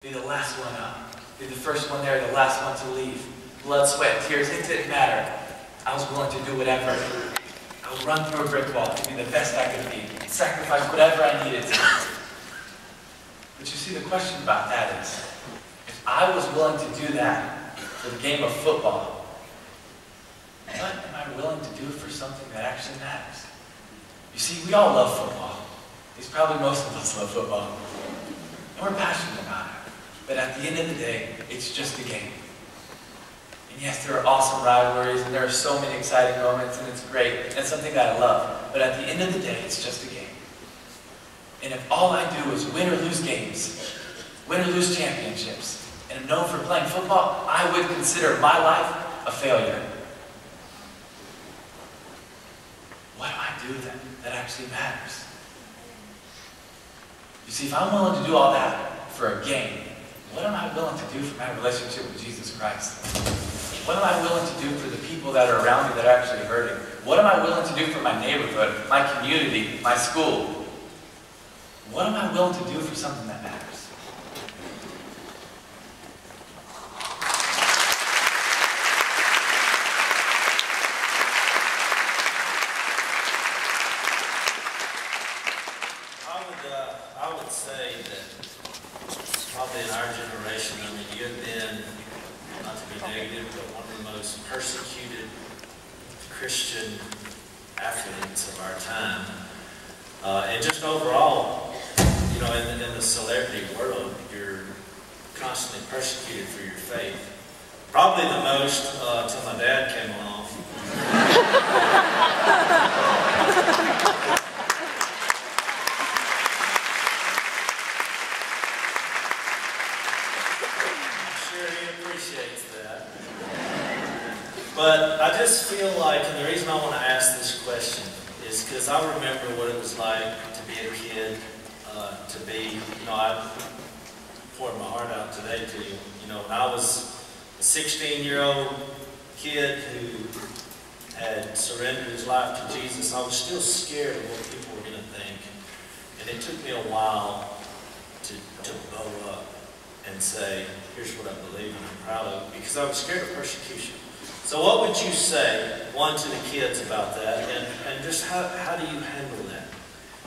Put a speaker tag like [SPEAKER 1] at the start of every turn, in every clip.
[SPEAKER 1] Be the last one up. Be the first one there, the last one to leave. Blood, sweat, tears, it didn't matter. I was willing to do whatever. I would run through a brick wall to be the best I could be. Sacrifice whatever I needed to. But you see, the question about that is, if I was willing to do that for the game of football, what am I willing to do for something that actually matters? You see, we all love football. At least probably most of us love football. And we're passionate about it. But at the end of the day, it's just a game. And yes, there are awesome rivalries, and there are so many exciting moments, and it's great, and it's something that I love. But at the end of the day, it's just a game. And if all I do is win or lose games, win or lose championships, and am known for playing football, I would consider my life a failure. What do I do that actually matters? You see, if I'm willing to do all that for a game, what am I willing to do for my relationship with Jesus Christ? What am I willing to do for the people that are around me that are actually hurting? What am I willing to do for my neighborhood, my community, my school? What am I willing to do for something that matters?
[SPEAKER 2] I would say that probably in our generation, I mean, you have been, not to be negative, but one of the most persecuted Christian athletes of our time. And just overall, you know, in the celebrity world, you're constantly persecuted for your faith. Probably the most till my dad came along. But I just feel like, and the reason I want to ask this question is because I remember what it was like to be a kid, to be, you know, I poured my heart out today to you. You know, when I was a 16-year-old kid who had surrendered his life to Jesus, I was still scared of what people were going to think. And it took me a while to bow up and say, here's what I believe and I'm proud of, because I was scared of persecution. So what would you say, one, to the kids about that, and just how do you handle that?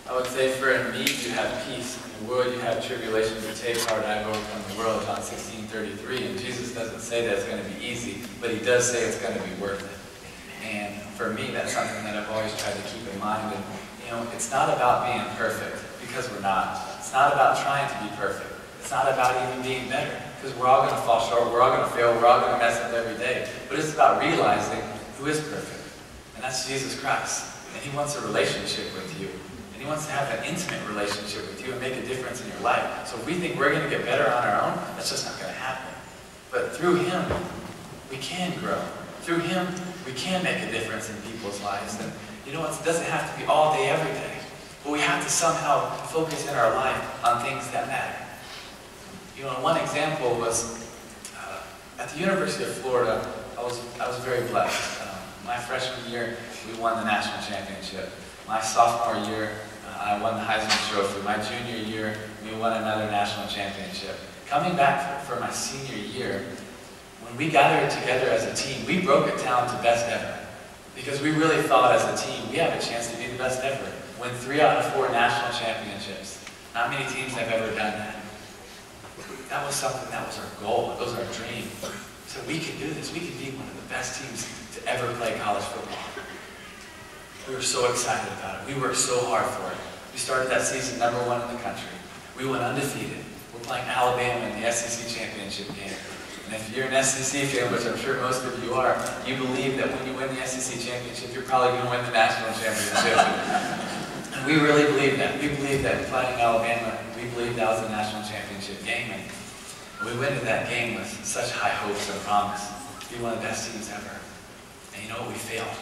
[SPEAKER 1] I would say for in me, you have peace. In the world, you have tribulation, but take heart, I have overcome the world, John 16:33. And Jesus doesn't say that it's going to be easy, but he does say it's going to be worth it. And for me, that's something that I've always tried to keep in mind. And, you know, it's not about being perfect, because we're not. It's not about trying to be perfect. It's not about even being better, because we're all going to fall short, we're all going to fail, we're all going to mess up every day. But it's about realizing who is perfect, and that's Jesus Christ. And he wants a relationship with you, and he wants to have an intimate relationship with you and make a difference in your life. So if we think we're going to get better on our own, that's just not going to happen. But through him, we can grow. Through him, we can make a difference in people's lives. And you know, it doesn't have to be all day, every day. But we have to somehow focus in our life on things that matter. You know, one example was at the University of Florida. I was very blessed. My freshman year, we won the national championship. My sophomore year, I won the Heisman Trophy. My junior year, we won another national championship. Coming back for my senior year, when we gathered together as a team, we broke it down to best ever. Because we really thought as a team, we have a chance to be the best ever. Win 3 out of 4 national championships. Not many teams have ever done that. That was something, that was our goal, that was our dream. So we can do this, we can be one of the best teams to ever play college football. We were so excited about it, we worked so hard for it. We started that season #1 in the country. We went undefeated. We're playing Alabama in the SEC championship game. And if you're an SEC fan, which I'm sure most of you are, you believe that when you win the SEC championship, you're probably going to win the national championship. And we really believe that. We believe that playing Alabama, we believe that was the national championship game. And we went into that game with such high hopes and promise to be one of the best teams ever. And you know what? We failed.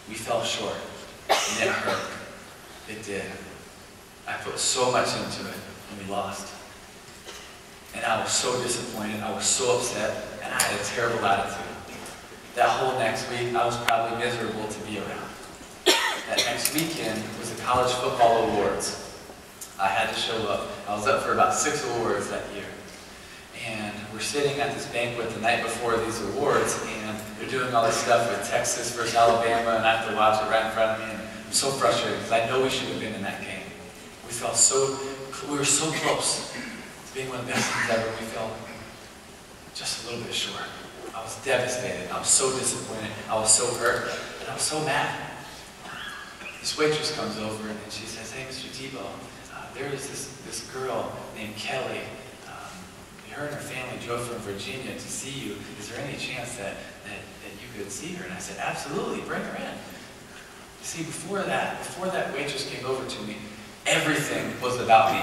[SPEAKER 1] We fell short. And it hurt. It did. I put so much into it, and we lost. And I was so disappointed. I was so upset, and I had a terrible attitude. That whole next week, I was probably miserable to be around. That next weekend was the college football awards. I had to show up. I was up for about 6 awards that year. we're sitting at this banquet the night before these awards, and they're doing all this stuff with Texas versus Alabama, and I have to watch it right in front of me, and I'm so frustrated because I know we should have been in that game. We were so close to being one of the best teams ever. We felt just a little bit short. I was devastated. I was so disappointed. I was so hurt, and I was so mad. This waitress comes over and she says, "Hey, Mr. Tebow, there is this girl named Kelly. Her and her family drove from Virginia to see you. Is there any chance that you could see her?" And I said, "Absolutely, bring her in." You see, before that waitress came over to me, everything was about me.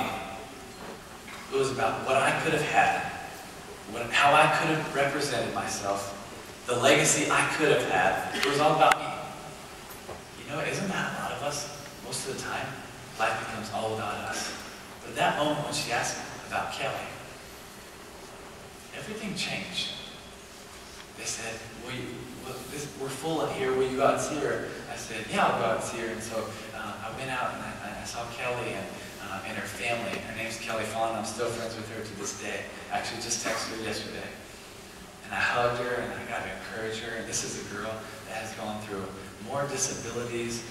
[SPEAKER 1] It was about what I could have had, how I could have represented myself, the legacy I could have had. It was all about me. You know, isn't that a lot of us? Most of the time, life becomes all about us. But at that moment when she asked about Kelly, everything changed. They said, "We're full in here, will you go out and see her?" I said, "Yeah, I'll go out and see her." And so I went out and I saw Kelly and her family. Her name's Kelly Fawn. I'm still friends with her to this day. I actually just texted her yesterday. And I hugged her and I got to encourage her. And this is a girl that has gone through more disabilities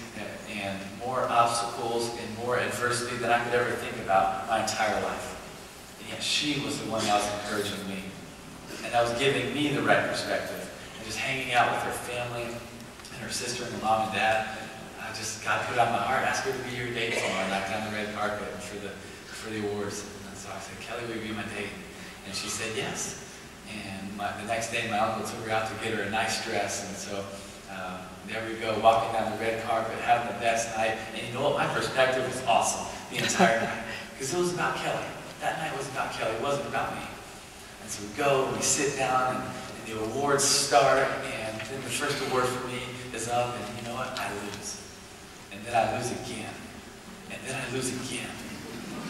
[SPEAKER 1] and more obstacles and more adversity than I could ever think about my entire life. And yet she was the one that was encouraging me. And that was giving me the right perspective. And just hanging out with her family and her sister and her mom and dad, God put it on my heart, ask her to be your date tomorrow, knock down the red carpet for the awards. And so I said, "Kelly, will you be my date?" And she said yes. And the next day my uncle took her out to get her a nice dress. And so there we go, walking down the red carpet, having the best night. And you know what? My perspective was awesome the entire night. Because it was about Kelly. That night was about Kelly. It wasn't about me. And so we go, and we sit down, and the awards start, and then the first award for me is up, and you know what? I lose. And then I lose again. And then I lose again.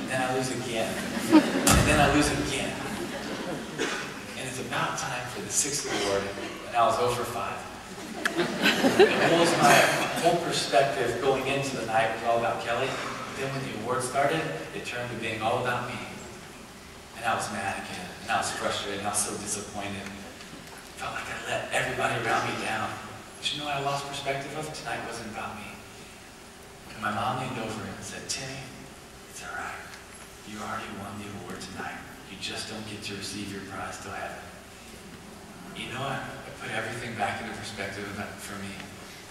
[SPEAKER 1] And then I lose again. And then I lose again. And it's about time for the 6th award, and I was 0 for 5. It was my whole perspective going into the night was all about Kelly. But then when the award started, it turned to being all about me. And I was mad again. And I was frustrated. And I was so disappointed. I felt like I let everybody around me down. But you know what I lost perspective of? Tonight wasn't about me. And my mom leaned over and said, "Timmy, it's all right. You already won the award tonight. You just don't get to receive your prize till heaven." You know what? It put everything back into perspective for me.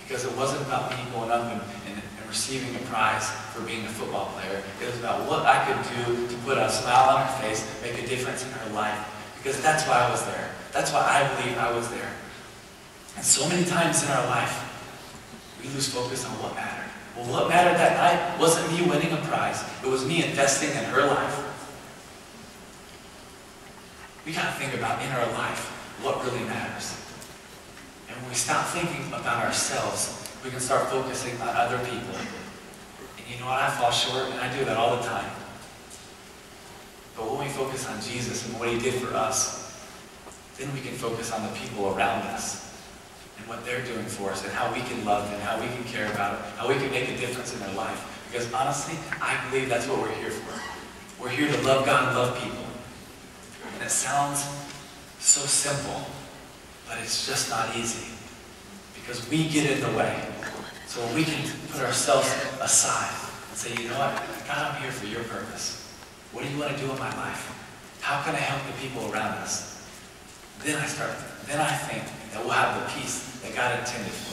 [SPEAKER 1] Because it wasn't about me going up and receiving a prize for being a football player. It was about what I could do to put a smile on her face, make a difference in her life. Because that's why I was there. That's why I believe I was there. And so many times in our life, we lose focus on what mattered. Well, what mattered that night wasn't me winning a prize. It was me investing in her life. We got to think about in our life what really matters. And when we stop thinking about ourselves, we can start focusing on other people. And you know what? I fall short, and I do that all the time. But when we focus on Jesus and what He did for us, then we can focus on the people around us and what they're doing for us and how we can love them, how we can care about them, how we can make a difference in their life. Because honestly, I believe that's what we're here for. We're here to love God and love people. And it sounds so simple, but it's just not easy. Because we get in the way. So we can put ourselves aside and say, "You know what? God, I'm here for your purpose. What do you want to do in my life? How can I help the people around us?" Then I think that we'll have the peace that God intended for us.